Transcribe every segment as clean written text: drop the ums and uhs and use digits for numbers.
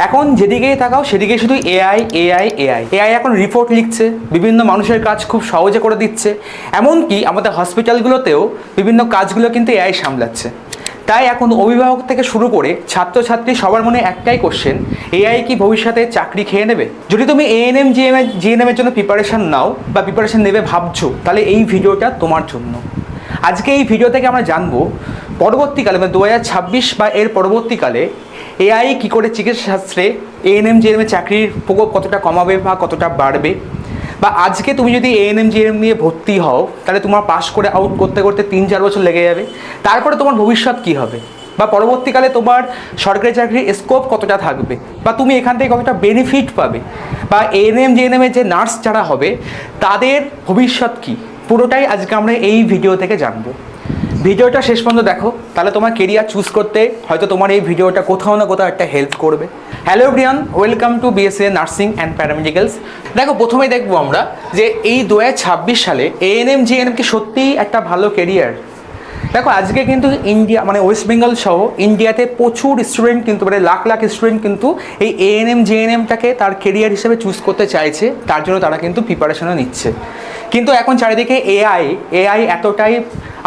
এখন যেদিকেই তাকাও সেদিকে শুধু এআই এআই এআই এআই এখন রিপোর্ট লিখছে, বিভিন্ন মানুষের কাজ খুব সহজে করে দিচ্ছে, এমনকি আমাদের হসপিটালগুলোতেও বিভিন্ন কাজগুলো কিন্তু এআই সামলাচ্ছে। তাই এখন অভিভাবক থেকে শুরু করে ছাত্রছাত্রী সবার মনে একটাই কোশ্চেন, এআই কি ভবিষ্যতে চাকরি খেয়ে নেবে? যদি তুমি এএনএম জিএনএমের জন্য প্রিপারেশান নাও বা প্রিপারেশান নেবে ভাবছো, তাহলে এই ভিডিওটা তোমার জন্য। আজকে এই ভিডিও থেকে আমরা জানবো পরবর্তীকালে মানে 2026 বা এর পরবর্তীকালে এআই কী করে চিকিৎসা শাস্ত্রে এএনএম জিএনএমের চাকরির প্রকোপ কতটা কমাবে বা কতটা বাড়বে, বা আজকে তুমি যদি এএনএম জিএনএম নিয়ে ভর্তি হও তাহলে তোমার পাস করে আউট করতে করতে 3-4 বছর লেগে যাবে, তারপরে তোমার ভবিষ্যৎ কী হবে, বা পরবর্তীকালে তোমার সরকারি চাকরির স্কোপ কতটা থাকবে, বা তুমি এখান থেকে কতটা বেনিফিট পাবে, বা এএনএম জিএনএমের যে নার্স যারা হবে তাদের ভবিষ্যৎ কী, পুরোটাই আজকে আমরা এই ভিডিও থেকে জানবো। ভিডিওটা শেষ পর্যন্ত দেখো, তাহলে তোমার কেরিয়ার চুজ করতে হয়তো তোমার এই ভিডিওটা কোথাও না কোথাও একটা হেল্প করবে। Hello everyone, welcome to BSc nursing and paramedicals. দেখো, প্রথমেই দেখবো আমরা যে এই 2026 সালে এএনএম জিএনএম কি সত্যিই একটা ভালো কেরিয়ার? দেখো, আজকে কিন্তু ইন্ডিয়া মানে ওয়েস্ট বেঙ্গল সহ ইন্ডিয়াতে প্রচুর স্টুডেন্ট কিন্তু মানে লাখ লাখ স্টুডেন্ট কিন্তু এই এএনএম জিএনএমটাকে তার কেরিয়ার হিসেবে চুজ করতে চাইছে, তার জন্য তারা কিন্তু প্রিপারেশনও নিচ্ছে। কিন্তু এখন চারিদিকে এআই এতটাই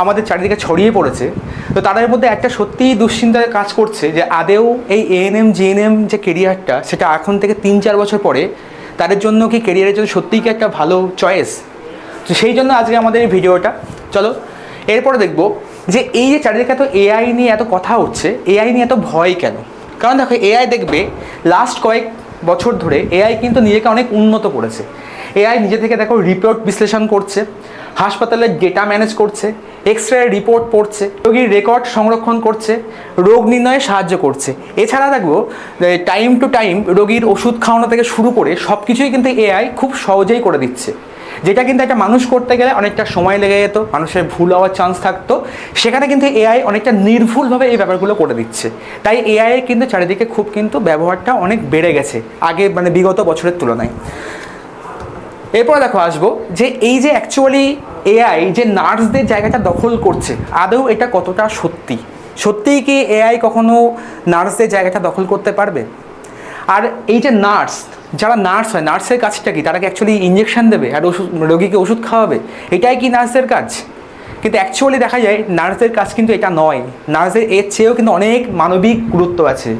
আমাদের চারিদিকে ছড়িয়ে পড়েছে, তো তাদের মধ্যে একটা সত্যিই দুশ্চিন্তায় কাজ করছে যে আদেও এই এএনএম জিএনএম যে কেরিয়ারটা সেটা এখন থেকে 3-4 বছর পরে তাদের জন্য কি কেরিয়ারের জন্য সত্যিই কি একটা ভালো চয়েস? তো সেই জন্য আজকে আমাদের এই ভিডিওটা। চলো এরপরে দেখবো যে এই যে চারিদিকে এত এআই নিয়ে এত কথা হচ্ছে, এআই নিয়ে এত ভয় কেন? কারণ দেখো, এআই দেখবে লাস্ট কয়েক বছর ধরে এআই কিন্তু নিজেকে অনেক উন্নত করেছে। এআই নিজে থেকে দেখো রিপোর্ট বিশ্লেষণ করছে, হাসপাতালের ডেটা ম্যানেজ করছে, এক্স-রে রিপোর্ট পড়ছে, রোগীর রেকর্ড সংরক্ষণ করছে, রোগ নির্ণয়ে সাহায্য করছে। এছাড়া দেখবো টাইম টু টাইম রোগীর ওষুধ খাওয়ানো থেকে শুরু করে সব কিছুই কিন্তু এআই খুব সহজেই করে দিচ্ছে, যেটা কিন্তু একটা মানুষ করতে গেলে অনেকটা সময় লেগে যেত, মানুষের ভুল হওয়ার চান্স থাকতো, সেখানে কিন্তু এআই অনেকটা নির্ভুলভাবে এই ব্যাপারগুলো করে দিচ্ছে। তাই এআইয়ের কিন্তু চারিদিকে খুব কিন্তু ব্যবহারটা অনেক বেড়ে গেছে আগে মানে বিগত বছরের তুলনায়। এরপর দেখো আসবো যে এই যে অ্যাকচুয়ালি এআই যে নার্সদের জায়গাটা দখল করছে, আদৌ এটা কতটা সত্যি? সত্যিই কি এআই কখনো নার্সদের জায়গাটা দখল করতে পারবে? আর এই যে যারা নার্স হয়, নার্সের কাজটা কি? তারা কি অ্যাকচুয়ালি ইঞ্জেকশন দেবে আর রোগীকে ওষুধ খাওয়াবে? এটাই কি নার্সের কাজ? কিন্তু অ্যাকচুয়ালি দেখা যায় নার্সদের কাজ কিন্তু এটা নয়। নার্সদের এর চেয়েও কিন্তু অনেক মানবিক গুরুত্ব আছে।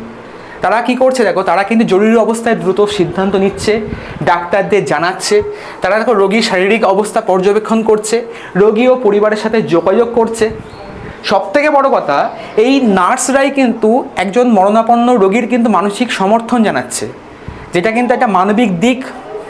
তারা কি করছে দেখো, তারা কিন্তু জরুরি অবস্থায় দ্রুত সিদ্ধান্ত নিচ্ছে, ডাক্তারদের জানাচ্ছে, তারা দেখো রোগীর শারীরিক অবস্থা পর্যবেক্ষণ করছে, রোগী ও পরিবারের সাথে যোগাযোগ করছে। সবথেকে বড় কথা, এই নার্সরাই কিন্তু একজন মরণাপন্ন রোগীর কিন্তু মানসিক সমর্থন জানাচ্ছে, যেটা কিন্তু একটা মানবিক দিক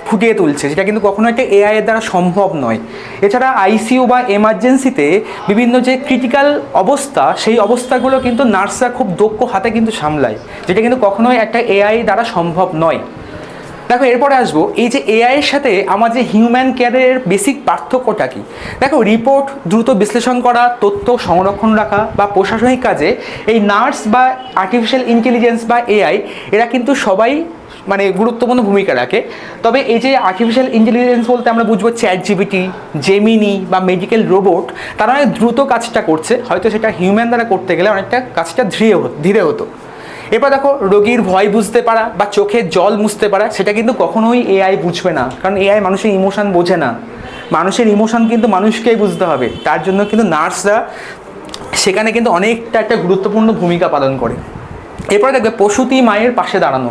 ফুটিয়ে তুলছে, যেটা কিন্তু কখনো একটা এআইয়ের দ্বারা সম্ভব নয়। এছাড়া আইসিইউ বা এমার্জেন্সিতে বিভিন্ন যে ক্রিটিক্যাল অবস্থা, সেই অবস্থাগুলো কিন্তু নার্সরা খুব দক্ষ হাতে কিন্তু সামলায়, যেটা কিন্তু কখনোই একটা এআই দ্বারা সম্ভব নয়। দেখো, এরপরে আসবো এই যে এআইয়ের সাথে আমার যে হিউম্যান কেয়ারের বেসিক পার্থক্যটা কি। দেখো, রিপোর্ট দ্রুত বিশ্লেষণ করা, তথ্য সংরক্ষণ রাখা বা প্রশাসনিক কাজে এই নার্স বা আর্টিফিশিয়াল ইন্টেলিজেন্স বা এআই এরা কিন্তু সবাই মানে গুরুত্বপূর্ণ ভূমিকা রাখে। তবে এই যে আর্টিফিশিয়াল ইন্টেলিজেন্স বলতে আমরা বুঝবো চ্যাটজিপিটি, জেমিনি বা মেডিকেল রোবট, তারা অনেক দ্রুত কাজটা করছে, হয়তো সেটা হিউম্যান দ্বারা করতে গেলে অনেকটা কাজটা ধীরে হতো। এরপর দেখো, রোগীর ভয় বুঝতে পারা বা চোখের জল মুছতে পারা, সেটা কিন্তু কখনোই এআই বুঝবে না, কারণ এআই মানুষের ইমোশন বোঝে না। মানুষের ইমোশন কিন্তু মানুষকেই বুঝতে হবে, তার জন্য কিন্তু নার্সরা সেখানে কিন্তু অনেকটা একটা গুরুত্বপূর্ণ ভূমিকা পালন করে। এরপরে দেখবে প্রসূতি মায়ের পাশে দাঁড়ানো।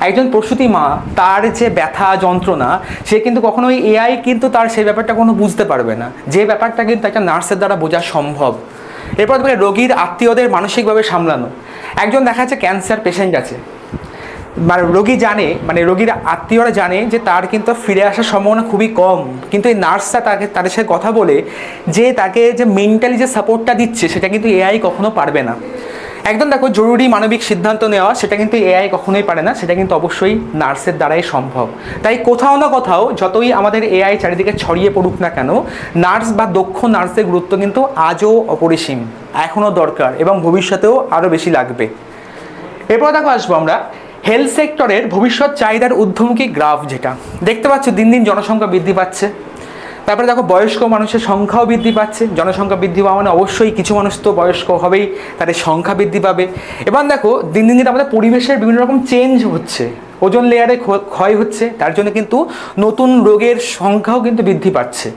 একজন প্রসূতি মা, তার যে ব্যথা যন্ত্রণা, সে কিন্তু কখনোই এআই কিন্তু তার সেই ব্যাপারটা কোনো বুঝতে পারবে না, যে ব্যাপারটা কিন্তু একটা নার্সের দ্বারা বোঝা সম্ভব। এরপর দেখবে রোগীর আত্মীয়দের মানসিকভাবে সামলানো। একজন দেখা যাচ্ছে ক্যান্সার পেশেন্ট আছে, মানে রোগী জানে, মানে রোগীর আত্মীয়রা জানে যে তার কিন্তু ফিরে আসার সম্ভাবনা খুবই কম, কিন্তু এই নার্সরা তাদের সাথে কথা বলে যে তাকে যে মেন্টালি যে সাপোর্টটা দিচ্ছে, সেটা কিন্তু এআই কখনো পারবে না। একদম দেখো, জরুরি মানবিক সিদ্ধান্ত নেওয়া, সেটা কিন্তু এআই কখনোই পারে না, সেটা কিন্তু অবশ্যই নার্সের দ্বারাই সম্ভব। তাই কোথাও না কোথাও যতই আমাদের এআই চারিদিকে ছড়িয়ে পড়ুক না কেন, নার্স বা দক্ষ নার্সের গুরুত্ব কিন্তু আজও অপরিসীম, এখনও দরকার এবং ভবিষ্যতেও আরও বেশি লাগবে। এরপর দেখো আসবো আমরা হেলথ সেক্টরের ভবিষ্যৎ চাহিদার ঊর্ধ্বমুখী গ্রাফ, যেটা দেখতে পাচ্ছ দিন দিন জনসংখ্যা বৃদ্ধি পাচ্ছে, তারপরে দেখো বয়স্ক মানুষের সংখ্যাও বৃদ্ধি পাচ্ছে, জনসংখ্যা বৃদ্ধি পাওয়া মানে অবশ্যই কিছু মানুষ তো বয়স্ক হবেই, তাদের সংখ্যা বৃদ্ধি পাবে। এবার দেখো দিন দিন দিন আমাদের পরিবেশের বিভিন্ন রকম চেঞ্জ হচ্ছে, ওজোন লেয়ারে ক্ষয় হচ্ছে, তার জন্য কিন্তু নতুন রোগের সংখ্যাও কিন্তু বৃদ্ধি পাচ্ছে।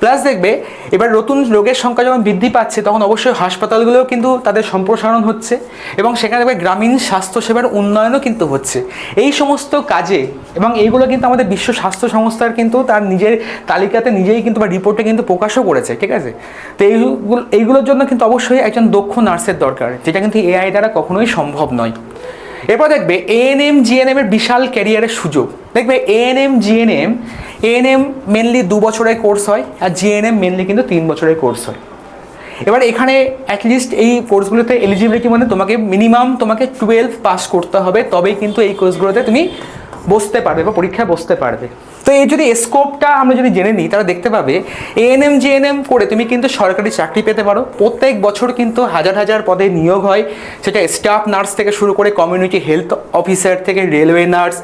প্লাস দেখবে এবার নতুন রোগের সংখ্যা যখন বৃদ্ধি পাচ্ছে তখন অবশ্যই হাসপাতালগুলোও কিন্তু তাদের সম্প্রসারণ হচ্ছে এবং সেখানে দেখবে গ্রামীণ স্বাস্থ্যসেবার উন্নয়নও কিন্তু হচ্ছে। এই সমস্ত কাজে এবং এইগুলো কিন্তু আমাদের বিশ্ব স্বাস্থ্য সংস্থার কিন্তু তার নিজের তালিকাতে নিজেই কিন্তু বা রিপোর্টে কিন্তু প্রকাশও করেছে, ঠিক আছে। তো এইগুলোর জন্য কিন্তু অবশ্যই একজন দক্ষ নার্সের দরকার, যেটা কিন্তু এআই দ্বারা কখনোই সম্ভব নয়। এরপর দেখবে এএনএম জিএনএম এর বিশাল ক্যারিয়ারের সুযোগ। দেখবে এএনএম জিএনএম, এএনএম মেনলি 2 বছরের কোর্স হয় আর জিএনএম মেনলি কিন্তু 3 বছরের কোর্স হয়। এবার এখানে অ্যাটলিস্ট এই কোর্সগুলোতে এলিজিবিলিটি মানে তোমাকে মিনিমাম 12 পাস করতে হবে, তবেই কিন্তু এই কোর্সগুলোতে তুমি বসতে পারবে বা পরীক্ষায় বসতে পারবে। তো এই যদি স্কোপটা আমরা যদি জেনে নিই তাহলে দেখতে পাবে এএনএম জিএনএম করে তুমি কিন্তু সরকারি চাকরি পেতে পারো। প্রত্যেক বছর কিন্তু হাজার হাজার পদে নিয়োগ হয়, সেটা স্টাফ নার্স থেকে শুরু করে কমিউনিটি হেলথ অফিসার থেকে railway nurse,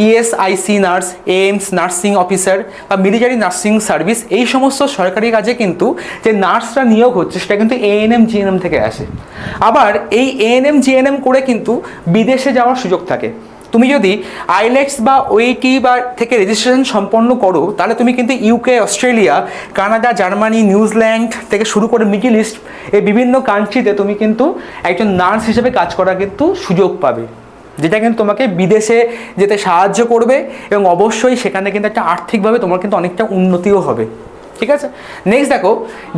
ESIC nurse, AIIMS nursing officer বা মিলিটারি নার্সিং সার্ভিস, এই সমস্ত সরকারি কাজে কিন্তু যে নার্সরা নিয়োগ হচ্ছে সেটা কিন্তু এএনএম জিএনএম থেকে আসে। আবার এই এএনএম জিএনএম করে কিন্তু বিদেশে যাওয়ার সুযোগ থাকে। তুমি যদি আইলেটস বা ওইটি বা থেকে রেজিস্ট্রেশন সম্পন্ন করো তাহলে তুমি কিন্তু UK, Australia, Canada, Germany, New Zealand থেকে শুরু করে মিডল ইস্ট এই বিভিন্ন কান্ট্রিতে তুমি কিন্তু একজন নার্স হিসেবে কাজ করার কিন্তু সুযোগ পাবে, যেটা কিন্তু তোমাকে বিদেশে যেতে সাহায্য করবে এবং অবশ্যই সেখানে কিন্তু একটা আর্থিকভাবে তোমার কিন্তু অনেকটা উন্নতিও হবে, ঠিক আছে। নেক্সট দেখো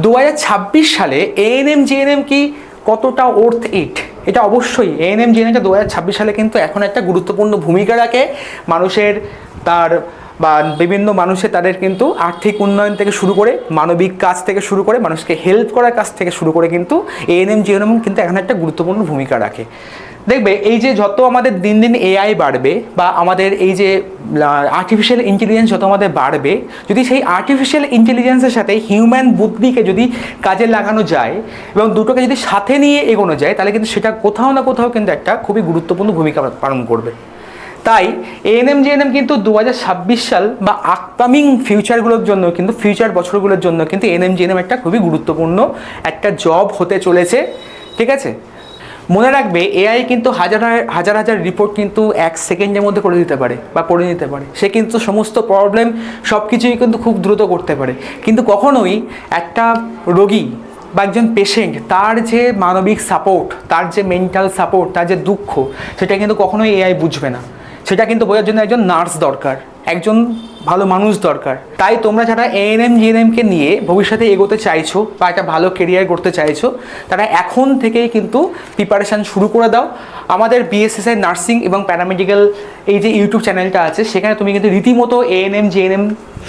2026 সালে এএনএম জিএনএম কি কতটা ওর্থ ইট, এটা অবশ্যই এএনএম জিএনএমটা 2026 সালে কিন্তু এখন একটা গুরুত্বপূর্ণ ভূমিকা রাখে মানুষের তার বা বিভিন্ন মানুষের তাদের কিন্তু আর্থিক উন্নয়ন থেকে শুরু করে মানবিক কাজ থেকে শুরু করে মানুষকে হেল্প করার কাজ থেকে শুরু করে কিন্তু এএনএম জিএনএম কিন্তু এখন একটা গুরুত্বপূর্ণ ভূমিকা রাখে। দেখবে এই যে যত আমাদের দিন দিন এআই বাড়বে বা আমাদের এই যে আর্টিফিশিয়াল ইন্টেলিজেন্স যত আমাদের বাড়বে, যদি সেই আর্টিফিশিয়াল ইন্টেলিজেন্সের সাথে হিউম্যান বুদ্ধিকে যদি কাজে লাগানো যায় এবং দুটোকে যদি সাথে নিয়ে এগোনো যায় তাহলে কিন্তু সেটা কোথাও না কোথাও কিন্তু একটা খুবই গুরুত্বপূর্ণ ভূমিকা পালন করবে। তাই এএনএম জিএনএম কিন্তু 2026 সাল বা আপকামিং ফিউচারগুলোর জন্য কিন্তু ফিউচার বছরগুলোর জন্য কিন্তু এএনএম জিএনএম একটা খুবই গুরুত্বপূর্ণ একটা জব হতে চলেছে, ঠিক আছে। মনে রাখবে এআই কিন্তু হাজার হাজার রিপোর্ট কিন্তু 1 সেকেন্ডের মধ্যে করে দিতে পারে বা করে নিতে পারে, সে কিন্তু সমস্ত প্রবলেম সব কিছুই কিন্তু খুব দ্রুত করতে পারে, কিন্তু কখনোই একটা রোগী বা একজন পেশেন্ট তার যে মানবিক সাপোর্ট, তার যে মেন্টাল সাপোর্ট, তার যে দুঃখ, সেটা কিন্তু কখনোই এআই বুঝবে না। সেটা কিন্তু বোঝার জন্য একজন নার্স দরকার, একজন ভালো মানুষ দরকার। তাই তোমরা যারা এএনএম জিএনএমকে নিয়ে ভবিষ্যতে এগোতে চাইছো বা একটা ভালো কেরিয়ার করতে চাইছো তারা এখন থেকেই কিন্তু প্রিপারেশান শুরু করে দাও। আমাদের বিএসএসআই নার্সিং এবং প্যারামেডিক্যাল এই যে ইউটিউব চ্যানেলটা আছে সেখানে তুমি কিন্তু রীতিমতো এএনএম জিএনএম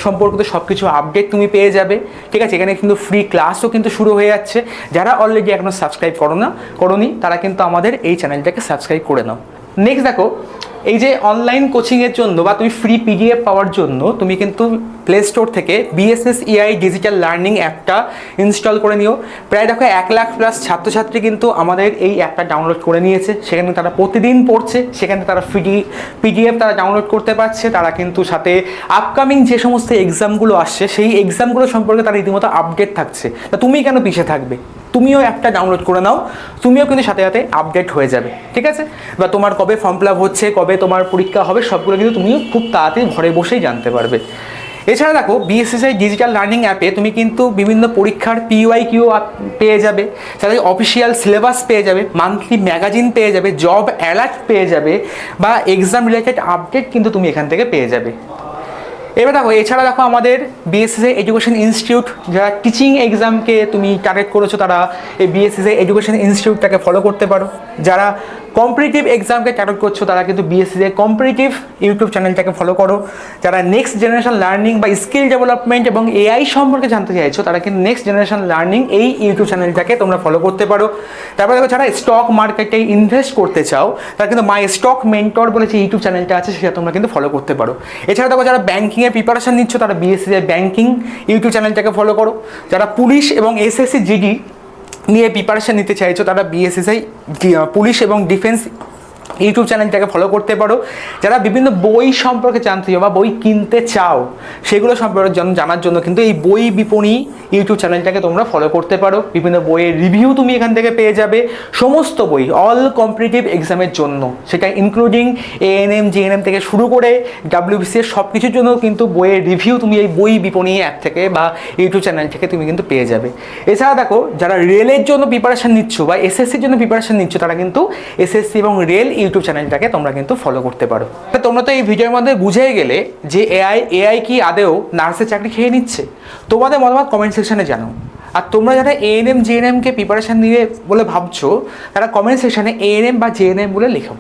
সম্পর্কিত সব কিছু আপডেট তুমি পেয়ে যাবে, ঠিক আছে। এখানে কিন্তু ফ্রি ক্লাসও কিন্তু শুরু হয়ে যাচ্ছে। যারা অলরেডি এখনও সাবস্ক্রাইব করোনি তারা কিন্তু আমাদের এই চ্যানেলটাকে সাবস্ক্রাইব করে নাও। নেক্সট দেখো এই যে অনলাইন কোচিংয়ের জন্য বা তুমি ফ্রি পিডিএফ পাওয়ার জন্য তুমি কিন্তু প্লে স্টোর থেকে BSSEI ডিজিটাল লার্নিং অ্যাপটা ইনস্টল করে নিও। প্রায় দেখো 1 লাখ প্লাস ছাত্রছাত্রী কিন্তু আমাদের এই অ্যাপটা ডাউনলোড করে নিয়েছে, সেখানে তারা প্রতিদিন পড়ছে, সেখানে তারা ফ্রি পিডিএফ তারা ডাউনলোড করতে পারছে। তারা কিন্তু সাথে আপকামিং যে সমস্ত এক্সামগুলো আসছে সেই এক্সামগুলো সম্পর্কে তারা রীতিমতো আপডেট থাকছে। তা তুমি কেন পিছিয়ে থাকবে, তুমিও অ্যাপটা ডাউনলোড করে নাও, তুমিও কিন্তু সাথে সাথে আপডেট হয়ে যাবে, ঠিক আছে। বা তোমার কবে ফর্ম ফিল আপ হচ্ছে, কবে তোমার পরীক্ষা হবে, সবগুলো কিন্তু তুমিও খুব তাড়াতাড়ি ঘরে বসেই জানতে পারবে। এছাড়া দেখো BSSI ডিজিটাল লার্নিং অ্যাপে তুমি কিন্তু বিভিন্ন পরীক্ষার PYQ পেয়ে যাবে, সাথে অফিসিয়াল সিলেবাস পেয়ে যাবে, মান্থলি ম্যাগাজিন পেয়ে যাবে, জব অ্যালার্ট পেয়ে যাবে বা এক্সাম রিলেটেড আপডেট কিন্তু তুমি এখান থেকে পেয়ে যাবে। এবার দেখো এছাড়া দেখো আমাদের BSSI এডুকেশন ইনস্টিটিউট, যারা টিচিং এক্সামকে তুমি টার্গেট করেছো তারা এই BSSI এডুকেশন ইনস্টিটিউটটাকে ফলো করতে পারো। যারা কম্পিটিটিভ এক্সামকে টার্গেট করছো তারা কিন্তু BSSI কম্পিটিটিভ ইউটিউব চ্যানেলটাকে ফলো করো। যারা নেক্সট জেনারেশন লার্নিং বা স্কিল ডেভেলপমেন্ট এবং AI সম্পর্কে জানতে চাইছো তারা কিন্তু নেক্সট জেনারেশন লার্নিং এই ইউটিউব চ্যানেলটাকে তোমরা ফলো করতে পারো। তারপরে দেখো যারা স্টক মার্কেটে ইনভেস্ট করতে চাও তারা কিন্তু মাই স্টক মেন্টর বলে যে ইউটিউব চ্যানেলটা আছে সেটা তোমরা কিন্তু ফলো করতে পারো। এছাড়া দেখো যারা ব্যাঙ্কিংয়ের প্রিপারেশন নিচ্ছ তারা BSSI ব্যাঙ্কিং ইউটিউব চ্যানেলটাকে ফলো করো। যারা পুলিশ এবং SSC GD নিয়ে প্রিপারেশন নিতে চাইছো তারা BSSI পুলিশ এবং ডিফেন্স ইউটিউব চ্যানেলটাকে ফলো করতে পারো। যারা বিভিন্ন বই সম্পর্কে জানতে চাও বা বই কিনতে চাও সেগুলো সম্পর্কে জানার জন্য কিন্তু এই বই বিপণী ইউটিউব চ্যানেলটাকে তোমরা ফলো করতে পারো। বিভিন্ন বইয়ের রিভিউ তুমি এখান থেকে পেয়ে যাবে, সমস্ত বই অল কম্পিটিটিভ এক্সামের জন্য, সেটা ইনক্লুডিং এএনএম জিএনএম থেকে শুরু করে ডাব্লিউবিসিএস সব কিছুর জন্য কিন্তু বইয়ের রিভিউ তুমি এই বই বিপণী অ্যাপ থেকে বা ইউটিউব চ্যানেল থেকে তুমি কিন্তু পেয়ে যাবে। এছাড়া দেখো, যারা রেলের জন্য প্রিপারেশান নিচ্ছ বা এসএসসির জন্য প্রিপারেশান নিচ্ছ তারা কিন্তু এসএসসি এবং রেল ইউটিউব চ্যানেলটাকে তোমরা কিন্তু ফলো করতে পারো। তোমরা তো এই ভিডিওর মধ্যে বুঝেই গেলে যে এআই কি আদেও নার্সের চাকরি খেয়ে নিচ্ছে। তোমাদের মতামত কমেন্ট সেকশনে জানাও। আর তোমরা যারা এএনএম জিএনএমকে প্রিপারেশান নিয়ে বলে ভাবছো তারা কমেন্ট সেকশনে এএনএম বা জেএনএম বলে লেখো।